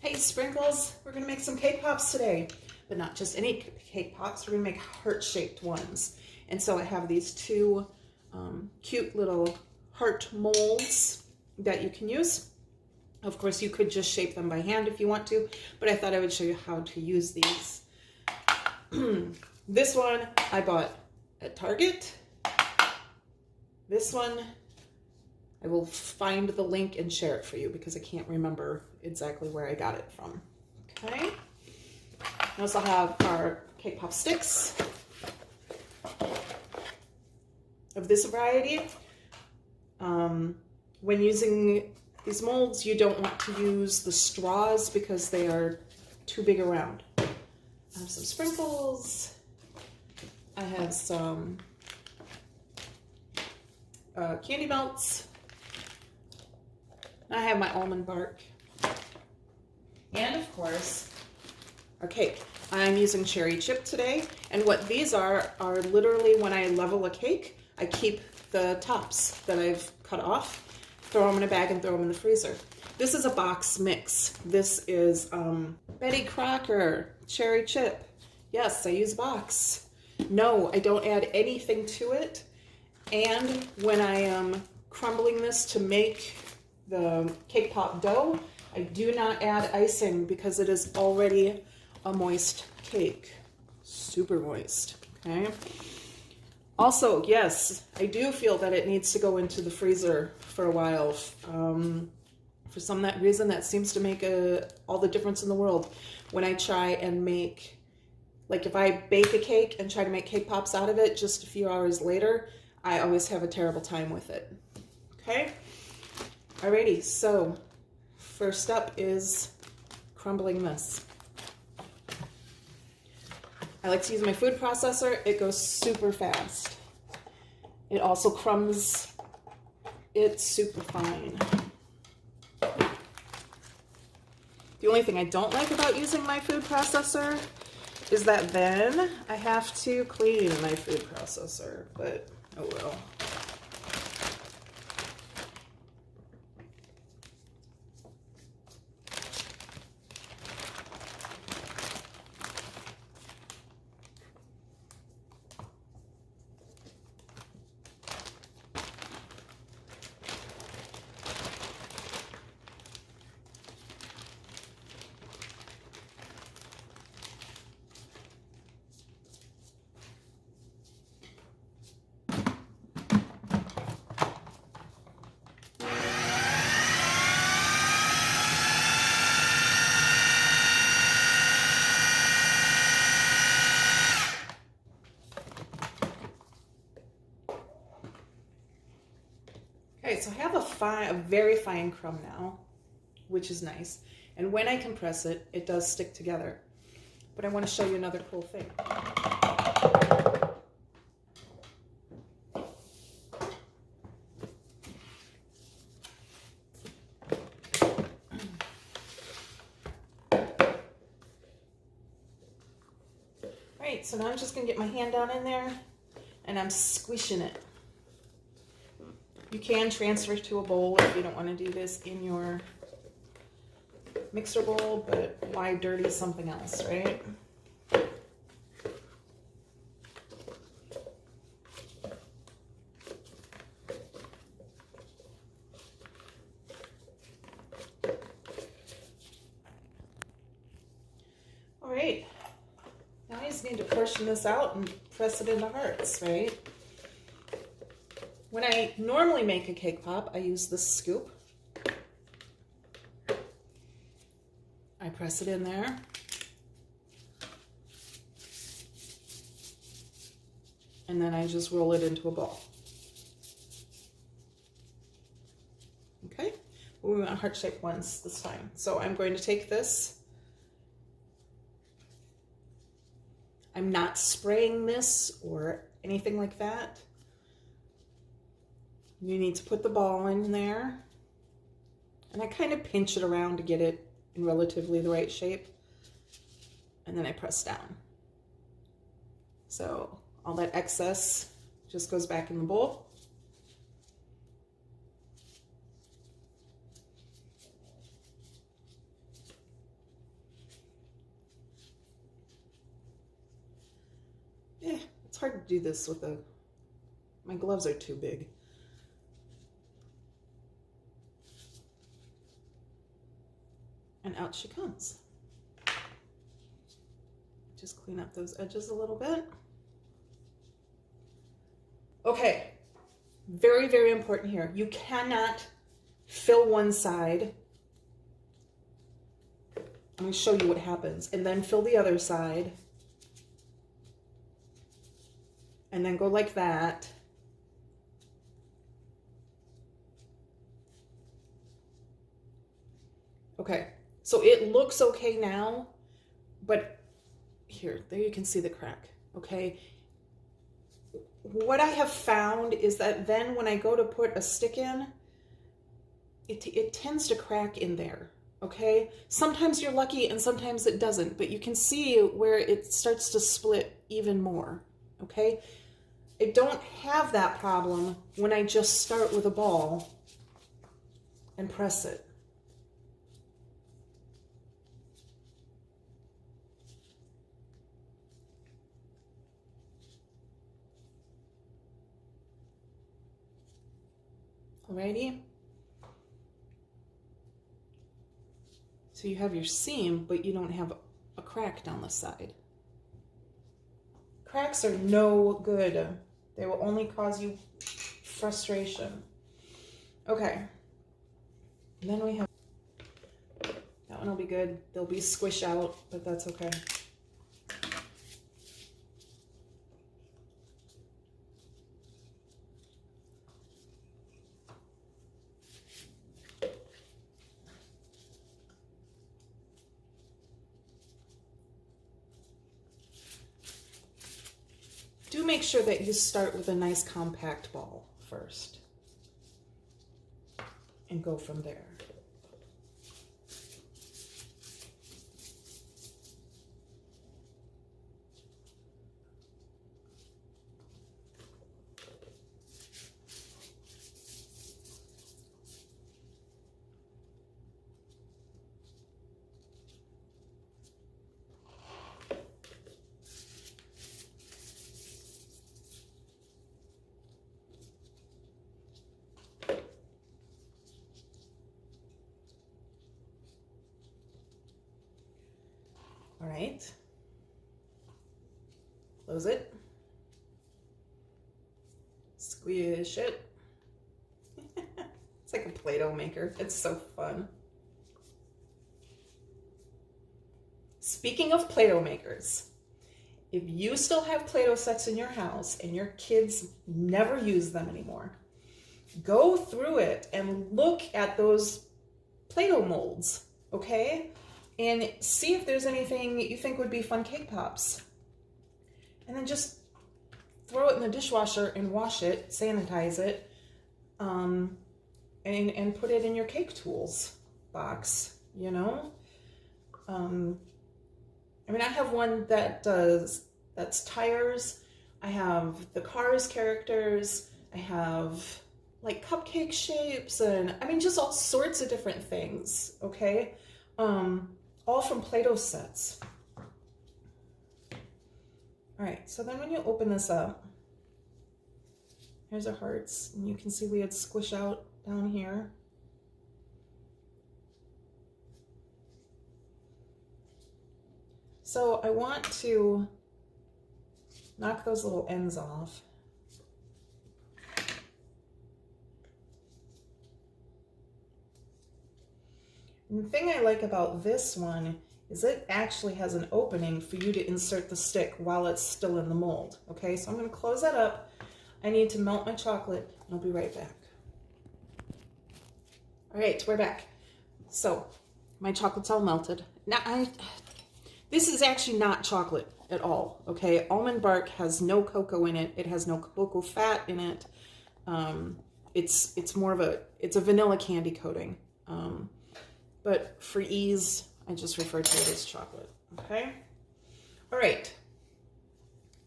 Hey Sprinkles, we're gonna make some cake pops today, but not just any cake pops, we're gonna make heart-shaped ones. And so I have these two cute little heart molds that you can use. Of course, you could just shape them by hand if you want to, but I thought I would show you how to use these. This one I bought at Target. This one, I will find the link and share it for you because I can't remember exactly where I got it from. Okay. I also have our cake pop sticks of this variety. When using these molds, you don't want to use the straws because they are too big around. I have some sprinkles. I have some candy melts. I have my almond bark. And of course, our cake. I'm using cherry chip today. And what these are literally when I level a cake, I keep the tops that I've cut off, throw them in a bag and throw them in the freezer. This is a box mix. This is Betty Crocker cherry chip. Yes, I use box. No, I don't add anything to it. And when I am crumbling this to make the cake pop dough, I do not add icing because it is already a moist cake. Super moist, okay? Also, yes, I do feel that it needs to go into the freezer for a while. For some reason, that seems to make all the difference in the world. When I try and make, like if I bake a cake and try to make cake pops out of it just a few hours later, I always have a terrible time with it, okay? Alrighty, so first up is crumbling this. I like to use my food processor. It goes super fast. It also crumbs it super fine. The only thing I don't like about using my food processor is that then I have to clean my food processor, but oh well. Okay, so I have a very fine crumb now, which is nice. And when I compress it, it does stick together. But I want to show you another cool thing. Alright, so now I'm just going to get my hand down in there and I'm squishing it. You can transfer to a bowl if you don't want to do this in your mixer bowl, but why dirty something else, right? All right, now I just need to portion this out and press it into hearts, right? When I normally make a cake pop, I use this scoop. I press it in there. And then I just roll it into a ball. Okay, we want heart-shaped ones this time. So I'm going to take this. I'm not spraying this or anything like that. You need to put the ball in there, and I kind of pinch it around to get it in relatively the right shape, and then I press down. So all that excess just goes back in the bowl. hard to do this with my gloves are too big. And out she comes. Just clean up those edges a little bit. Okay, very, very important here. You cannot fill one side. I'm going to show you what happens. And then fill the other side. And then go like that. Okay, so it looks okay now, but here, there you can see the crack, okay? What I have found is that then when I go to put a stick in, it tends to crack in there, okay? Sometimes you're lucky and sometimes it doesn't, but you can see where it starts to split even more, okay? I don't have that problem when I just start with a ball and press it. Alrighty. So you have your seam, but you don't have a crack down the side. Cracks are no good. They will only cause you frustration. Okay. And then we have, that one will be good. They'll be squish out, but that's okay. Do make sure that you start with a nice compact ball first and go from there. All right, close it, squish it. It's like a Play-Doh maker. It's so fun. Speaking of Play-Doh makers, if you still have Play-Doh sets in your house and your kids never use them anymore, go through it and look at those Play-Doh molds, okay? And see if there's anything you think would be fun cake pops. And then just throw it in the dishwasher and wash it, sanitize it, and put it in your cake tools box, you know? I mean, I have one that's tires. I have the Cars characters. I have like cupcake shapes and I mean, just all sorts of different things, okay? All from Play-Doh sets. All right, so then when you open this up, here's our hearts, and you can see we had squish out down here. So I want to knock those little ends off. And the thing I like about this one is it actually has an opening for you to insert the stick while it's still in the mold. Okay, so I'm going to close that up. I need to melt my chocolate, and I'll be right back. All right, we're back. So my chocolate's all melted. Now, this is actually not chocolate at all, okay? Almond bark has no cocoa in it. It has no cocoa fat in it. It's more of it's a vanilla candy coating. But for ease, I just refer to it as chocolate, okay? All right,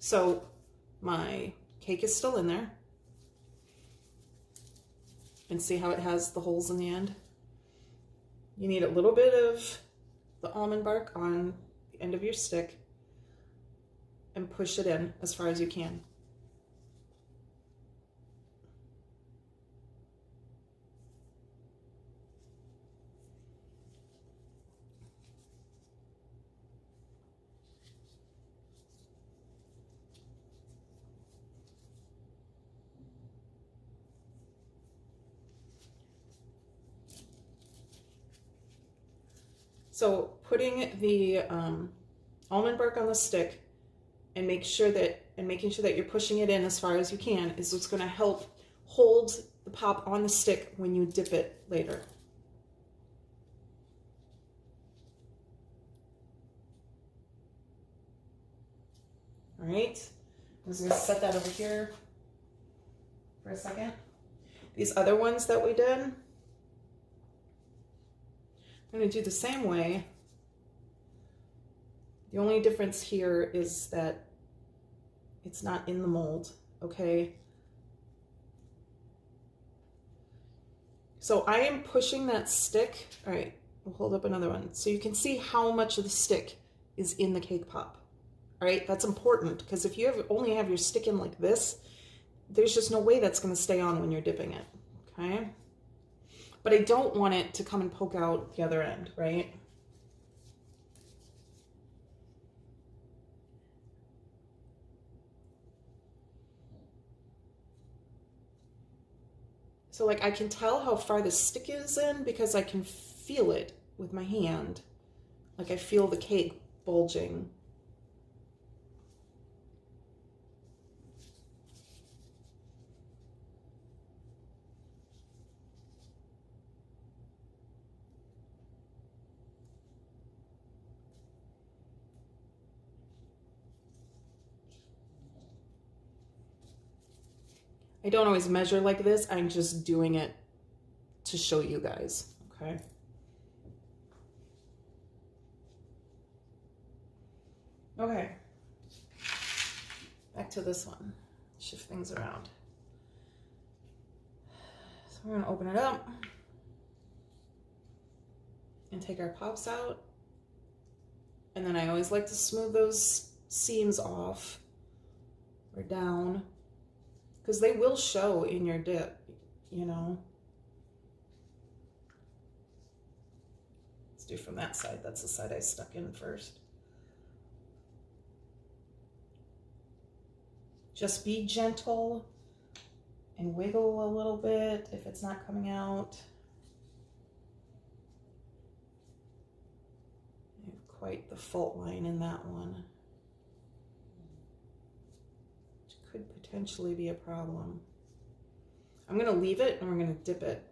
so my cake is still in there. And see how it has the holes in the end? You need a little bit of the almond bark on the end of your stick. and push it in as far as you can. So putting the almond bark on the stick and making sure that you're pushing it in as far as you can is what's going to help hold the pop on the stick when you dip it later. All right, I'm just going to set that over here for a second. These other ones that we did, I'm going to do the same way. The only difference here is that it's not in the mold, okay? So I am pushing that stick. All right, we'll hold up another one. So you can see how much of the stick is in the cake pop. All right, that's important because if you only have your stick in like this, there's just no way that's going to stay on when you're dipping it, okay? But I don't want it to come and poke out the other end, right? So like I can tell how far the stick is in because I can feel it with my hand. Like I feel the cake bulging. I don't always measure like this. I'm just doing it to show you guys, okay? Okay, back to this one. Shift things around. So we're gonna open it up and take our pops out. And then I always like to smooth those seams off or down because they will show in your dip, you know. Let's do from that side. That's the side I stuck in first. Just be gentle and wiggle a little bit if it's not coming out. I have quite the fault line in that one, which could potentially be a problem. I'm gonna leave it and we're gonna dip it.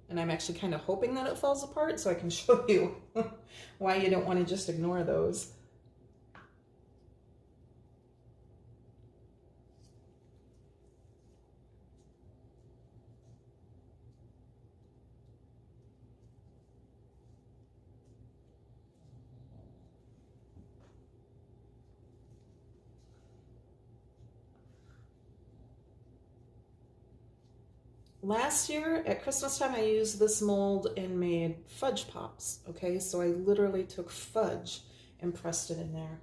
And I'm actually kind of hoping that it falls apart so I can show you why you don't want to just ignore those. Last year at Christmas time, I used this mold and made fudge pops, okay? So I literally took fudge and pressed it in there.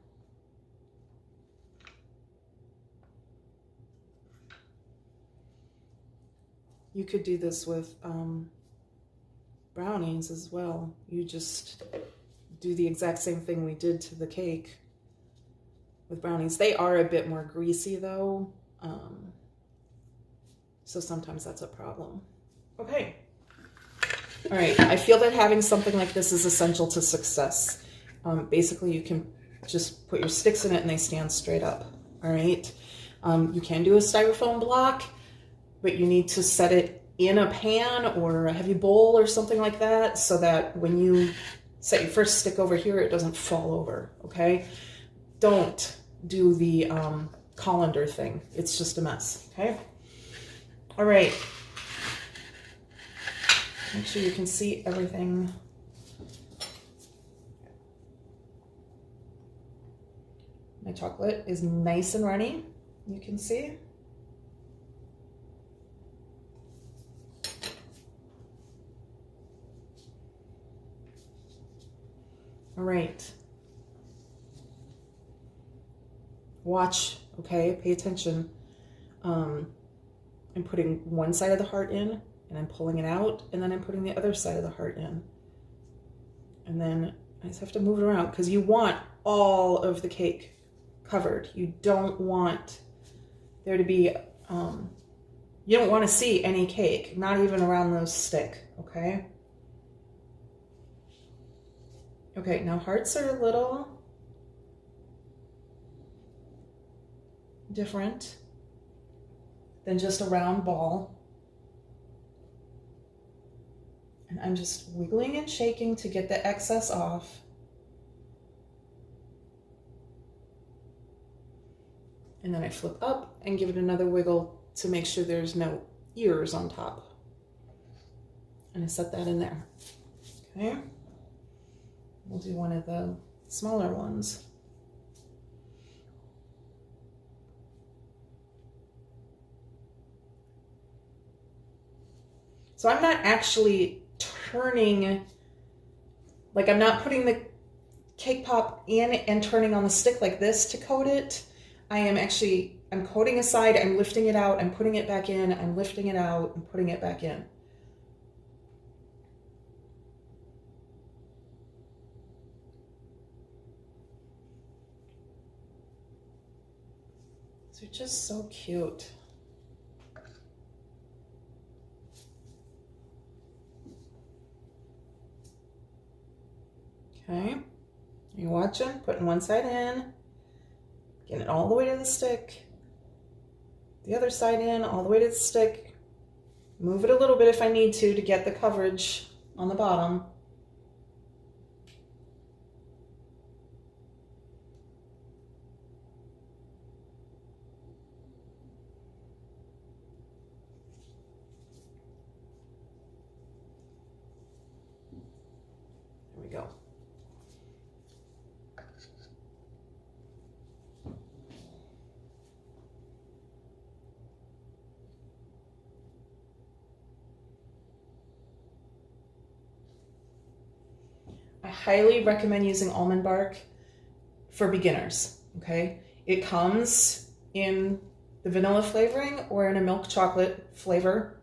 You could do this with brownies as well. You just do the exact same thing we did to the cake with brownies. They are a bit more greasy though. So sometimes that's a problem. Okay. All right. I feel that having something like this is essential to success. Basically, you can just put your sticks in it and they stand straight up. All right. You can do a styrofoam block, but you need to set it in a pan or a heavy bowl or something like that so that when you set your first stick over here, it doesn't fall over. Okay. Don't do the colander thing. It's just a mess. Okay. All right, make sure you can see everything. My chocolate is nice and runny, you can see. All right. Watch, okay? Pay attention. I'm putting one side of the heart in, and I'm pulling it out, and then I'm putting the other side of the heart in. And then I just have to move it around because you want all of the cake covered. You don't want there to be, you don't want to see any cake, not even around the stick, okay? Okay, now hearts are a little different than just a round ball. And I'm just wiggling and shaking to get the excess off. And then I flip up and give it another wiggle to make sure there's no ears on top. And I set that in there. Okay. We'll do one of the smaller ones. So I'm not actually turning, like I'm not putting the cake pop in and turning on the stick like this to coat it. I'm coating a side, I'm lifting it out, I'm putting it back in, I'm lifting it out, and putting it back in. They're just so cute. Okay, you watching? Putting one side in, getting it all the way to the stick. The other side in, all the way to the stick. Move it a little bit if I need to get the coverage on the bottom. There we go. I highly recommend using almond bark for beginners, okay? It comes in the vanilla flavoring or in a milk chocolate flavor.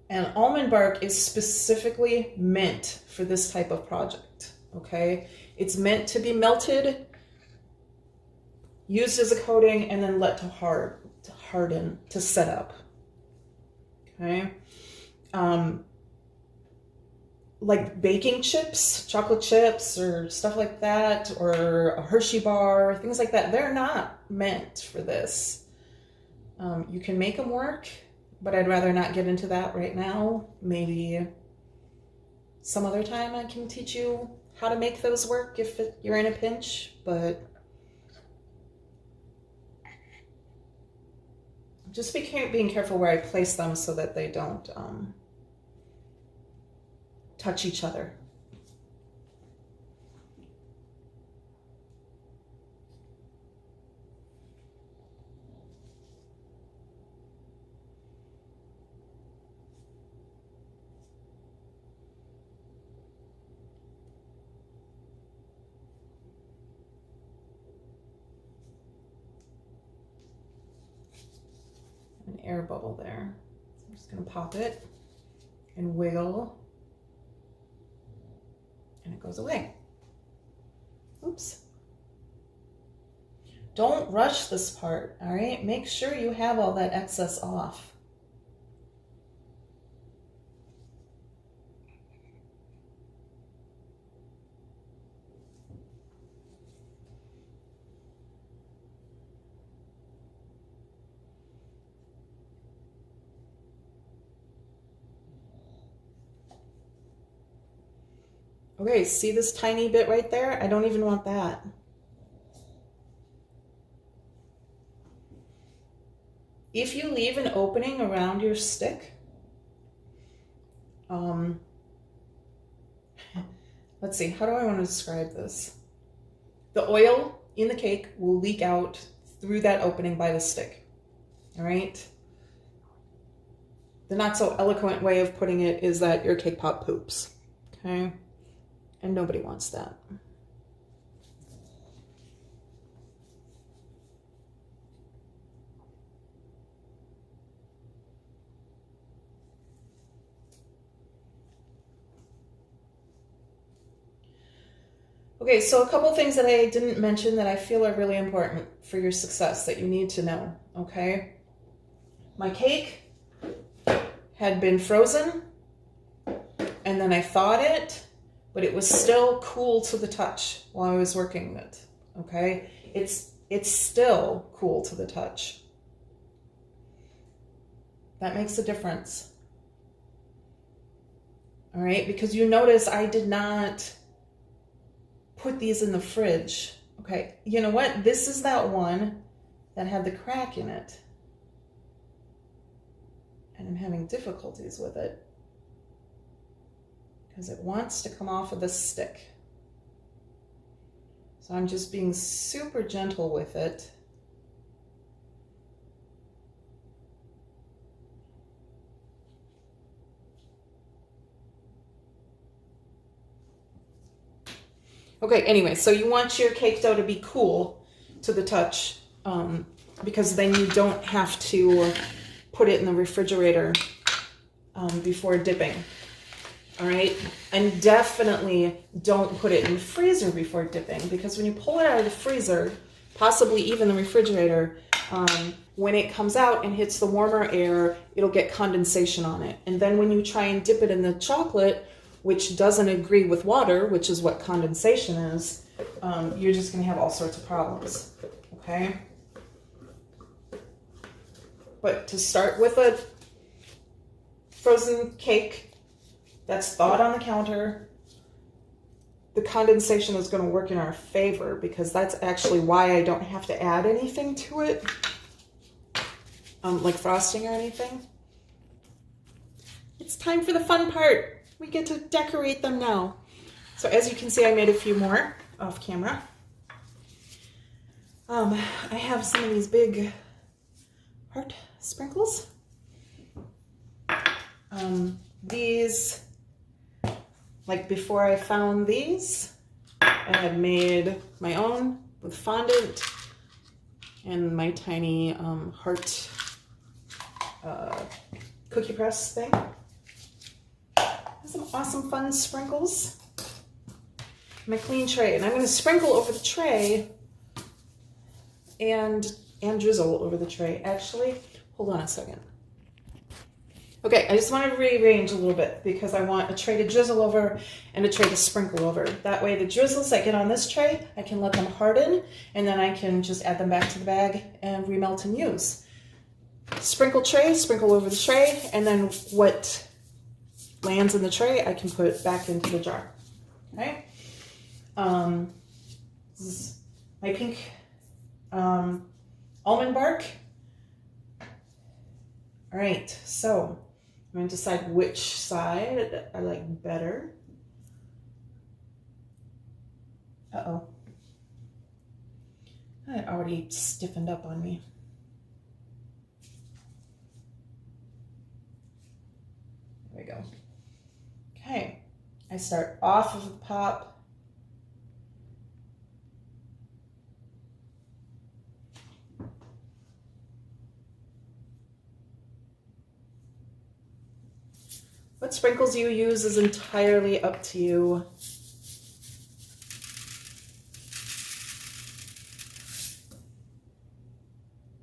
And almond bark is specifically meant for this type of project, okay? It's meant to be melted, used as a coating, and then let to harden, to set up, okay? Like baking chips, chocolate chips or stuff like that, or a Hershey bar, things like that, they're not meant for this. You can make them work, but I'd rather not get into that right now. Maybe some other time I can teach you how to make those work if you're in a pinch, but just being careful where I place them so that they don't touch each other. An air bubble there. So I'm just going to pop it and wiggle. And it goes away. Oops. Don't rush this part, all right? Make sure you have all that excess off. Okay, see this tiny bit right there? I don't even want that. If you leave an opening around your stick, let's see, how do I want to describe this? The oil in the cake will leak out through that opening by the stick, all right? The not so eloquent way of putting it is that your cake pop poops, okay? And nobody wants that. Okay, so a couple things that I didn't mention that I feel are really important for your success that you need to know, okay? My cake had been frozen, and then I thawed it, but it was still cool to the touch while I was working it, okay? It's still cool to the touch. That makes a difference. All right, because you notice I did not put these in the fridge. Okay, you know what? This is that one that had the crack in it. And I'm having difficulties with it because it wants to come off of the stick. So I'm just being super gentle with it. Okay, anyway, so you want your cake dough to be cool to the touch because then you don't have to put it in the refrigerator before dipping. All right, and definitely don't put it in the freezer before dipping because when you pull it out of the freezer, possibly even the refrigerator, when it comes out and hits the warmer air, it'll get condensation on it. And then when you try and dip it in the chocolate, which doesn't agree with water, which is what condensation is, you're just going to have all sorts of problems, okay? But to start with a frozen cake that's thawed on the counter, the condensation is going to work in our favor because that's actually why I don't have to add anything to it, like frosting or anything. It's time for the fun part. We get to decorate them now. So as you can see, I made a few more off camera. I have some of these big heart sprinkles. These, like before I found these, I had made my own with fondant and my tiny heart cookie press thing. Some awesome fun sprinkles. My clean tray, and I'm going to sprinkle over the tray and drizzle over the tray. Actually, hold on a second. Okay, I just want to rearrange a little bit because I want a tray to drizzle over and a tray to sprinkle over. That way the drizzles that get on this tray, I can let them harden and then I can just add them back to the bag and remelt and use. Sprinkle tray, sprinkle over the tray, and then what lands in the tray, I can put back into the jar. Okay. This is my pink almond bark. All right, so I'm going to decide which side I like better. Uh-oh. That already stiffened up on me. There we go. Okay, I start off of the pop. What sprinkles you use is entirely up to you.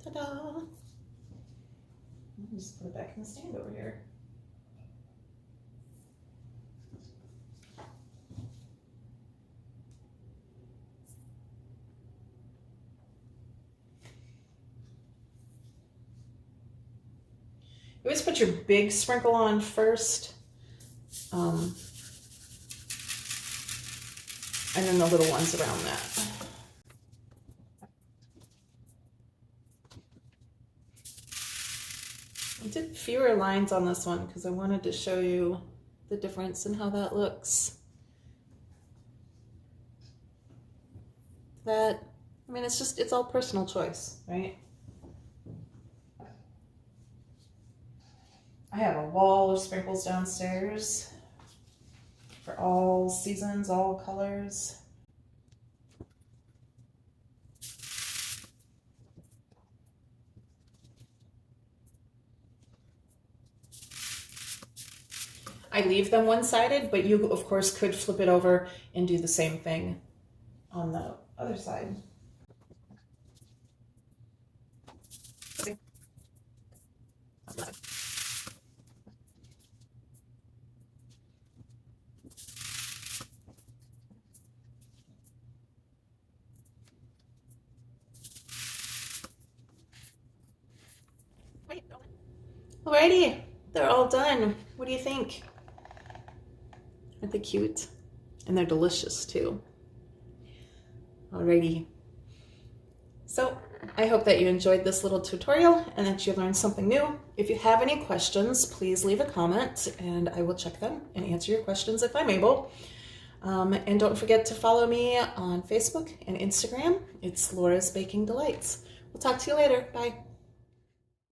Ta-da! I'll just put it back in the stand over here. You always put your big sprinkle on first, and then the little ones around that. I did fewer lines on this one because I wanted to show you the difference in how that looks. That, I mean, it's all personal choice, right? I have a wall of sprinkles downstairs for all seasons, all colors. I leave them one-sided, but you, of course, could flip it over and do the same thing on the other side. Alrighty, they're all done. What do you think? Aren't they cute? And they're delicious too. Alrighty. So I hope that you enjoyed this little tutorial and that you learned something new. If you have any questions, please leave a comment and I will check them and answer your questions if I'm able. And don't forget to follow me on Facebook and Instagram. It's Laura's Baking Delights. We'll talk to you later. Bye.